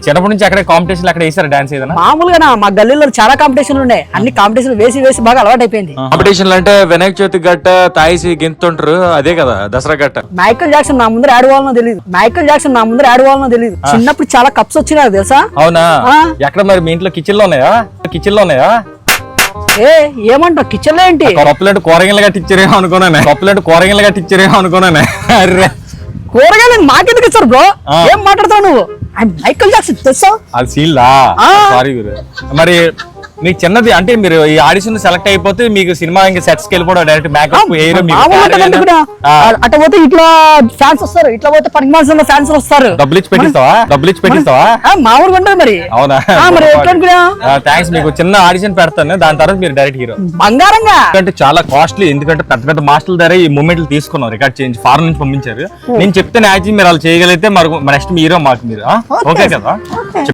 చిన్నప్పటి నుంచి అక్కడ కాంపిటీషన్ అక్కడ వేసారు డాన్స్ ఏదైనా? మామూలుగా మా గల్లీలో చాలా కాంపిటీషన్లు ఉన్నాయి, అన్ని కాంపిటీషన్ వేసి బాగా అలవాటు అయిపోయింది. కాంపిటీషన్లు అంటే వినాయక చవితి గట్ట తాయిసి గింతుంటారు అదే కదా దసరా గట్ట. మైకేల్ జాక్సన్ నా ముందర ఆడవాళ్ళనో తెలియదు. చిన్నప్పుడు చాలా కప్స్ వచ్చినాయి తెలుసా? అవునా? ఎక్కడ మరి మీ ఇంట్లో కిచెన్ లో ఉన్నాయా? ఏమంటావు కిచెన్ లో ఏంటి? కప్పులంటే కూరగాయలు కట్టించారేమో అనుకున్నానే. అర్రే కూరగాయలు మాకెందుకు ఇచ్చారు బ్రో? ఏం మాట్లాడతావు నువ్వు? మైకేల్ జాక్సన్ తెలుసా? అది సీల్లా? సారీ గురు. మరి మీకు చిన్నది అంటే మీరు ఈ ఆడిషన్ సెలెక్ట్ అయిపోతే మీకు సినిమా ఇంకా సెట్స్ కి వెళ్ళిపోవడం డైరెక్ట్ మేకప్ అట్ట పోతే ఇట్లా ఫ్యాన్స్ వస్తారు, ఇట్లా పోతే పనికి ఫ్యాన్స్ వస్తారు. డబ్బులు ఇచ్చి పెట్టిస్తావా? మామూలుగా ఉంటుంది మరి. అవునా? మరి థ్యాంక్స్. మీకు చిన్న ఆడిషన్ పెడతాను, దాని తర్వాత మీరు డైరెక్ట్ హీరో. బంగారంగా అంటే చాలా కాస్ట్లీ, ఎందుకంటే పెద్ద పెద్ద మాస్టర్ల దగ్గర ఈ మూమెంట్లు తీసుకున్నాం, రికార్డ్ చేయించి ఫారెన్ నుంచి పంపించారు. నేను చెప్తే యాక్చువల్లీ మీరు వాళ్ళు చేయగలిగితే మరి నెక్స్ట్ హీరో మాకు మీరు ఓకే కదా?